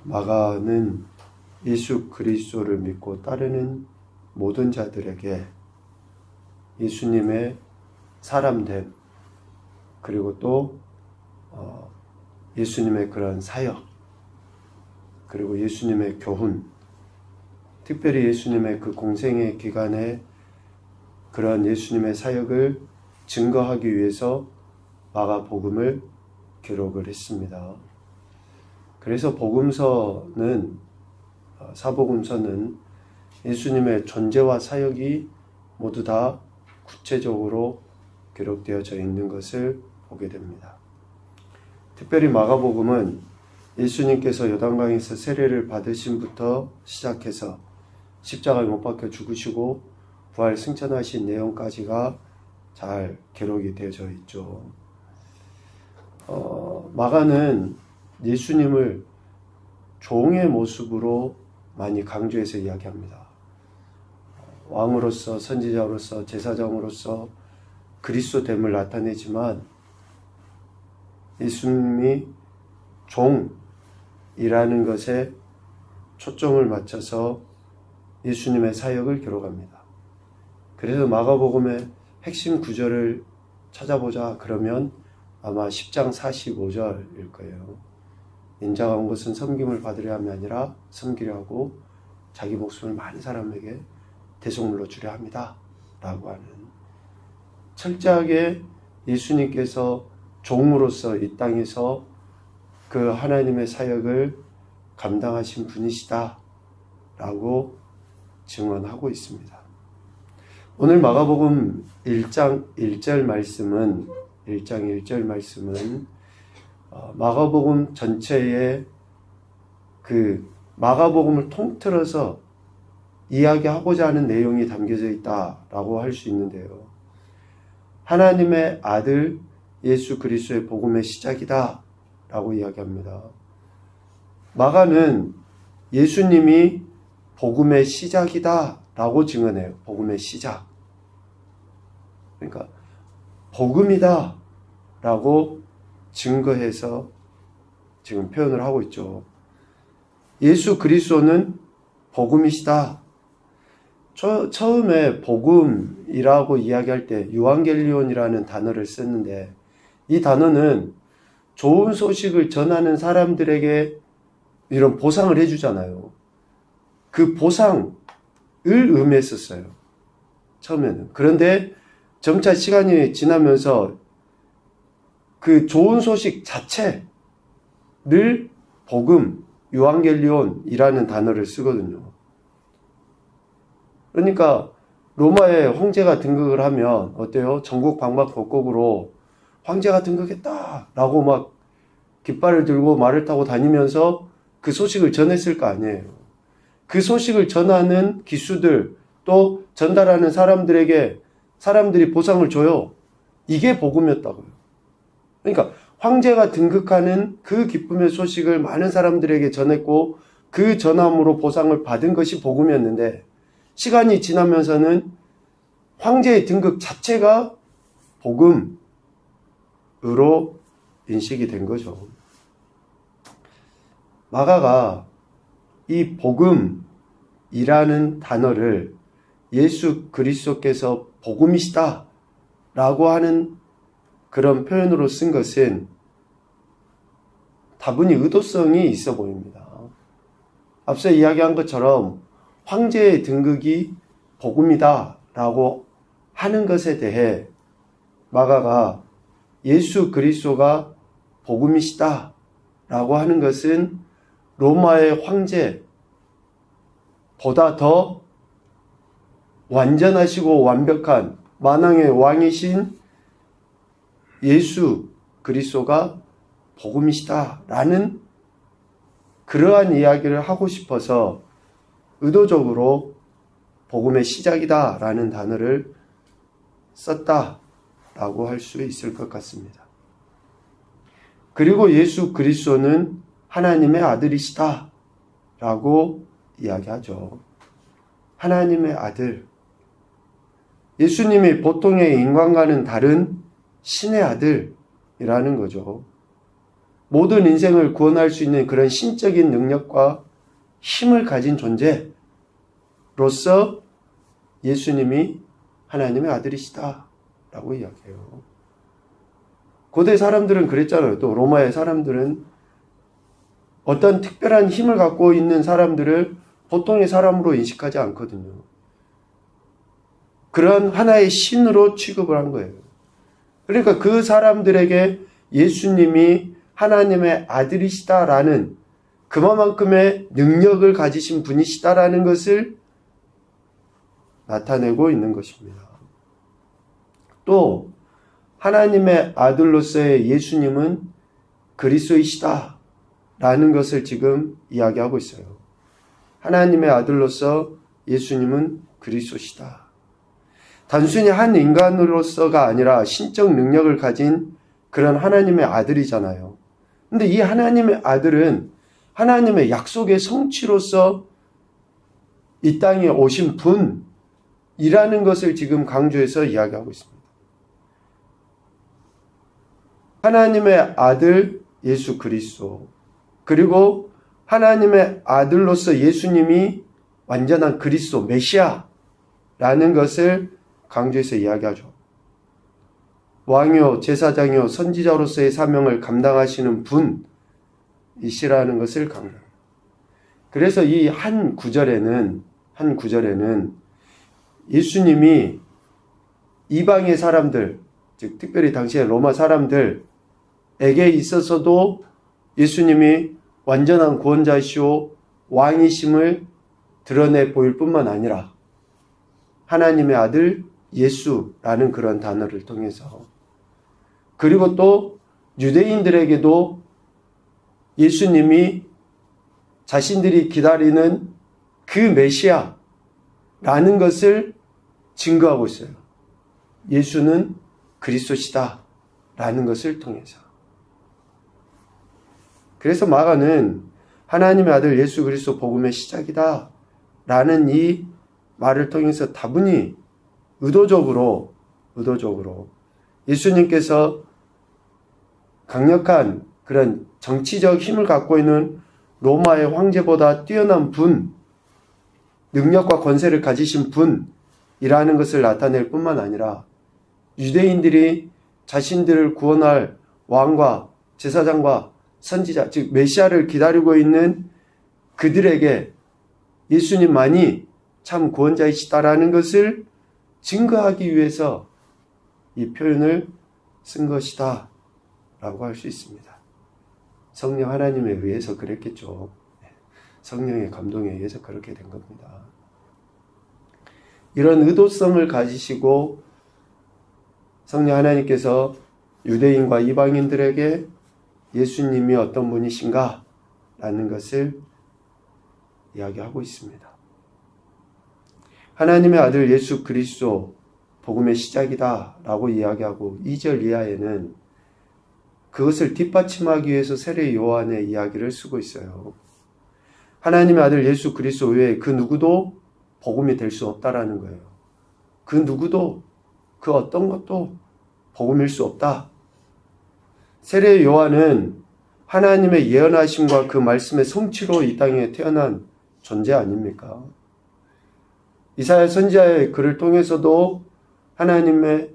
마가는 예수 그리스도를 믿고 따르는 모든 자들에게 예수님의 사람됨, 그리고 또 예수님의 그런 사역, 그리고 예수님의 교훈, 특별히 예수님의 그 공생의 기간에 그런 예수님의 사역을 증거하기 위해서 마가복음을 기록을 했습니다. 그래서 복음서는, 사복음서는 예수님의 존재와 사역이 모두 다 구체적으로 기록되어져 있는 것을 보게 됩니다. 특별히 마가복음은 예수님께서 요단강에서 세례를 받으심부터 시작해서 십자가에 못 박혀 죽으시고 부활 승천하신 내용까지가 잘 기록이 되어져 있죠. 마가는 예수님을 종의 모습으로 많이 강조해서 이야기합니다. 왕으로서, 선지자로서, 제사장으로서 그리스도됨을 나타내지만 예수님이 종이라는 것에 초점을 맞춰서 예수님의 사역을 기록합니다. 그래서 마가복음의 핵심 구절을 찾아보자 그러면 아마 10장 45절일 거예요. 인자가 온 것은 섬김을 받으려 함이 아니라 섬기려 하고 자기 목숨을 많은 사람에게 대속물로 주려 합니다 라고 하는, 철저하게 예수님께서 종으로서 이 땅에서 그 하나님의 사역을 감당하신 분이시다 라고 증언하고 있습니다. 오늘 마가복음 1장 1절 말씀은 마가복음 전체의 그 마가복음을 통틀어서 이야기하고자 하는 내용이 담겨져 있다라고 할 수 있는데요. 하나님의 아들 예수 그리스도의 복음의 시작이다 라고 이야기합니다. 마가는 예수님이 복음의 시작이다 라고 증언해요. 복음의 시작. 그러니까 복음이다 라고 증거해서 지금 표현을 하고 있죠. 예수 그리스도는 복음이시다. 처음에 복음이라고 이야기할 때 유앙겔리온이라는 단어를 썼는데, 이 단어는 좋은 소식을 전하는 사람들에게 이런 보상을 해주잖아요. 그 보상을 의미했었어요, 처음에는. 그런데 점차 시간이 지나면서 그 좋은 소식 자체를 복음, 유앙겔리온이라는 단어를 쓰거든요. 그러니까 로마에 황제가 등극을 하면 어때요? 전국 방방곡곡으로 황제가 등극했다 라고 막 깃발을 들고 말을 타고 다니면서 그 소식을 전했을 거 아니에요. 그 소식을 전하는 기수들, 또 전달하는 사람들에게 사람들이 보상을 줘요. 이게 복음이었다고요. 그러니까 황제가 등극하는 그 기쁨의 소식을 많은 사람들에게 전했고 그 전함으로 보상을 받은 것이 복음이었는데, 시간이 지나면서는 황제의 등극 자체가 복음으로 인식이 된 거죠. 마가가 이 복음이라는 단어를 예수 그리스도께서 복음이시다 라고 하는 그런 표현으로 쓴 것은 다분히 의도성이 있어 보입니다. 앞서 이야기한 것처럼 황제의 등극이 복음이다 라고 하는 것에 대해 마가가 예수 그리스도가 복음이시다 라고 하는 것은 로마의 황제보다 더 완전하시고 완벽한 만왕의 왕이신 예수 그리스도가 복음이시다 라는 그러한 이야기를 하고 싶어서 의도적으로 복음의 시작이다 라는 단어를 썼다 라고 할 수 있을 것 같습니다. 그리고 예수 그리스도는 하나님의 아들이시다 라고 이야기하죠. 하나님의 아들. 예수님이 보통의 인간과는 다른 신의 아들이라는 거죠. 모든 인생을 구원할 수 있는 그런 신적인 능력과 힘을 가진 존재로서 예수님이 하나님의 아들이시다 라고 이야기해요. 고대 사람들은 그랬잖아요. 또 로마의 사람들은 어떤 특별한 힘을 갖고 있는 사람들을 보통의 사람으로 인식하지 않거든요. 그런 하나의 신으로 취급을 한 거예요. 그러니까 그 사람들에게 예수님이 하나님의 아들이시다라는 그만큼의 능력을 가지신 분이시다라는 것을 나타내고 있는 것입니다. 또 하나님의 아들로서의 예수님은 그리스도이시다 라는 것을 지금 이야기하고 있어요. 하나님의 아들로서 예수님은 그리스도시다. 단순히 한 인간으로서가 아니라 신적 능력을 가진 그런 하나님의 아들이잖아요. 근데 이 하나님의 아들은 하나님의 약속의 성취로서 이 땅에 오신 분이라는 것을 지금 강조해서 이야기하고 있습니다. 하나님의 아들 예수 그리스도, 그리고 하나님의 아들로서 예수님이 완전한 그리스도 메시아라는 것을 강조해서 이야기하죠. 왕이요 제사장이요 선지자로서의 사명을 감당하시는 분이시라는 것을 강조합니다. 그래서 이 한 구절에는 예수님이 이방의 사람들, 즉 특별히 당시의 로마 사람들에게 있어서도 예수님이 완전한 구원자이시오 왕이심을 드러내 보일 뿐만 아니라 하나님의 아들 예수라는 그런 단어를 통해서, 그리고 또 유대인들에게도 예수님이 자신들이 기다리는 그 메시아라는 것을 증거하고 있어요. 예수는 그리스도시다 라는 것을 통해서. 그래서 마가는 하나님의 아들 예수 그리스도 복음의 시작이다 라는 이 말을 통해서 다분히 의도적으로 예수님께서 강력한 그런 정치적 힘을 갖고 있는 로마의 황제보다 뛰어난 분, 능력과 권세를 가지신 분이라는 것을 나타낼 뿐만 아니라 유대인들이 자신들을 구원할 왕과 제사장과 선지자, 즉 메시아를 기다리고 있는 그들에게 예수님만이 참 구원자이시다라는 것을 증거하기 위해서 이 표현을 쓴 것이다 라고 할 수 있습니다. 성령 하나님에 의해서 그랬겠죠. 성령의 감동에 의해서 그렇게 된 겁니다. 이런 의도성을 가지시고 성령 하나님께서 유대인과 이방인들에게 예수님이 어떤 분이신가 라는 것을 이야기하고 있습니다. 하나님의 아들 예수 그리스도 복음의 시작이다 라고 이야기하고 2절 이하에는 그것을 뒷받침하기 위해서 세례 요한의 이야기를 쓰고 있어요. 하나님의 아들 예수 그리스도 외에 그 누구도 복음이 될 수 없다라는 거예요. 그 누구도, 그 어떤 것도 복음일 수 없다. 세례 요한은 하나님의 예언하심과 그 말씀의 성취로 이 땅에 태어난 존재 아닙니까? 이사야 선지자의 글을 통해서도 하나님의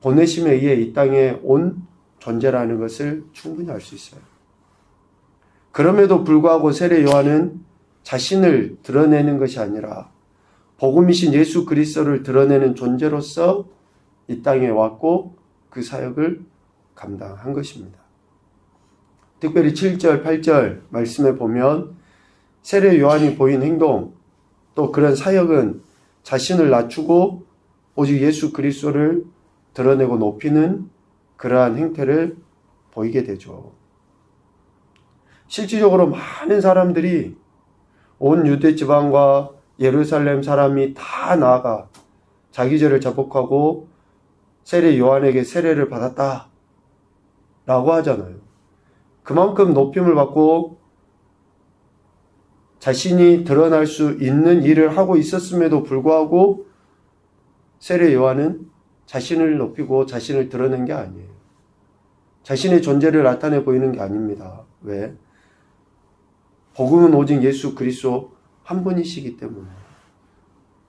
보내심에 의해 이 땅에 온 존재라는 것을 충분히 알 수 있어요. 그럼에도 불구하고 세례 요한은 자신을 드러내는 것이 아니라 복음이신 예수 그리스도를 드러내는 존재로서 이 땅에 왔고 그 사역을 감당한 것입니다. 특별히 7절, 8절 말씀에 보면 세례 요한이 보인 행동, 또 그런 사역은 자신을 낮추고 오직 예수 그리스도를 드러내고 높이는 그러한 행태를 보이게 되죠. 실질적으로 많은 사람들이 온 유대 지방과 예루살렘 사람이 다 나아가 자기 죄를 자복하고 세례 요한에게 세례를 받았다 라고 하잖아요. 그만큼 높임을 받고 자신이 드러날 수 있는 일을 하고 있었음에도 불구하고 세례 요한은 자신을 높이고 자신을 드러낸 게 아니에요. 자신의 존재를 나타내 보이는 게 아닙니다. 왜? 복음은 오직 예수 그리스도 한 분이시기 때문에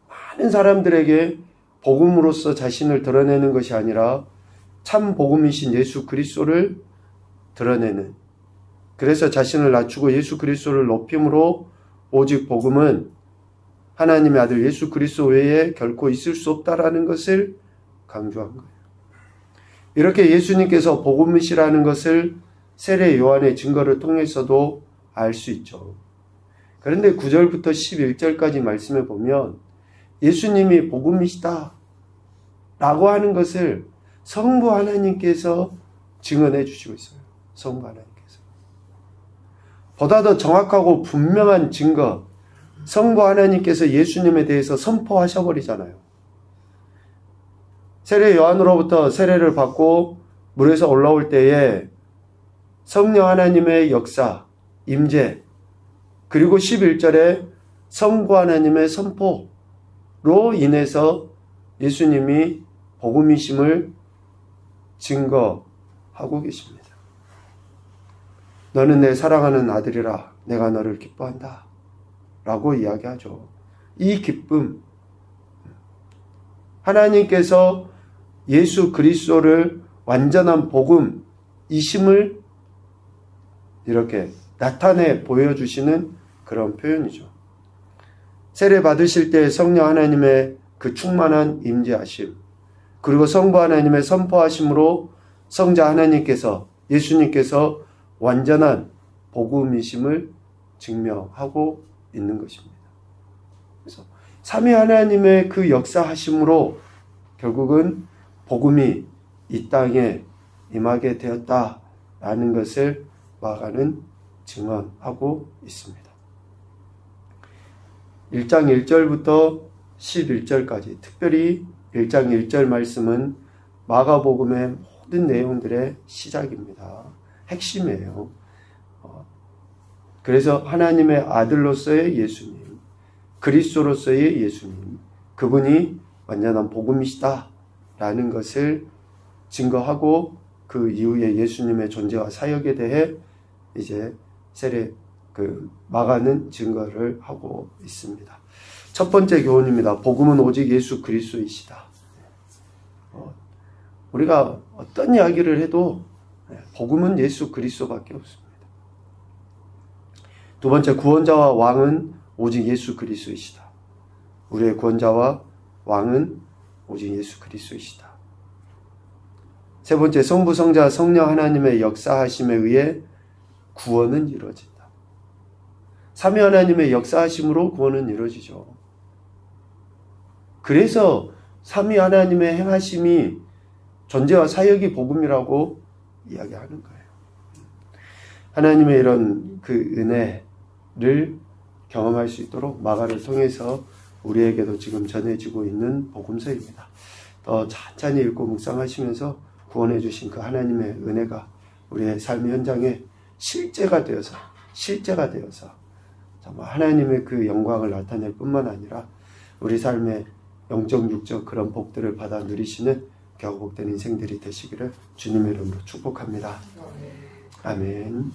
많은 사람들에게 복음으로서 자신을 드러내는 것이 아니라 참 복음이신 예수 그리스도를 드러내는, 그래서 자신을 낮추고 예수 그리스도를 높임으로 오직 복음은 하나님의 아들 예수 그리스도 외에 결코 있을 수 없다라는 것을 강조한 거예요. 이렇게 예수님께서 복음이시라는 것을 세례 요한의 증거를 통해서도 알 수 있죠. 그런데 9절부터 11절까지 말씀해 보면 예수님이 복음이시다 라고 하는 것을 성부 하나님께서 증언해 주시고 있어요. 성부 하나님께서. 보다 더 정확하고 분명한 증거, 성부 하나님께서 예수님에 대해서 선포하셔 버리잖아요. 세례 요한으로부터 세례를 받고 물에서 올라올 때에 성령 하나님의 역사, 임재, 그리고 11절에 성부 하나님의 선포로 인해서 예수님이 복음이심을 증거하고 계십니다. 너는 내 사랑하는 아들이라 내가 너를 기뻐한다 라고 이야기하죠. 이 기쁨, 하나님께서 예수 그리스도를 완전한 복음이심을 이렇게 나타내 보여주시는 그런 표현이죠. 세례 받으실 때 성령 하나님의 그 충만한 임재하심, 그리고 성부 하나님의 선포하심으로 성자 하나님께서, 예수님께서 완전한 복음이심을 증명하고 있는 것입니다. 그래서 삼위 하나님의 그 역사하심으로 결국은 복음이 이 땅에 임하게 되었다라는 것을 마가는 증언하고 있습니다. 1장 1절부터 11절까지, 특별히 1장 1절 말씀은 마가복음의 모든 내용들의 시작입니다. 핵심이에요. 그래서 하나님의 아들로서의 예수님, 그리스도로서의 예수님, 그분이 완전한 복음이시다라는 것을 증거하고 그 이후에 예수님의 존재와 사역에 대해 이제 마가는 증거를 하고 있습니다. 첫 번째 교훈입니다. 복음은 오직 예수 그리스도이시다. 우리가 어떤 이야기를 해도 복음은 예수 그리스도밖에 없습니다. 두 번째, 구원자와 왕은 오직 예수 그리스도이시다. 우리의 구원자와 왕은 오직 예수 그리스도이시다. 세 번째, 성부, 성자, 성령 하나님의 역사하심에 의해 구원은 이루어진다. 삼위 하나님의 역사하심으로 구원은 이루어지죠. 그래서 삼위 하나님의 행하심이 존재와 사역이 복음이라고 이야기하는 거예요. 하나님의 이런 그 은혜를 경험할 수 있도록 마가를 통해서 우리에게도 지금 전해지고 있는 복음서입니다. 더 찬찬히 읽고 묵상하시면서 구원해 주신 그 하나님의 은혜가 우리의 삶의 현장에 실제가 되어서 정말 하나님의 그 영광을 나타낼 뿐만 아니라 우리 삶의 영적 육적 그런 복들을 받아 누리시는 겨우 복된 인생들이 되시기를 주님의 이름으로 축복합니다. 아멘.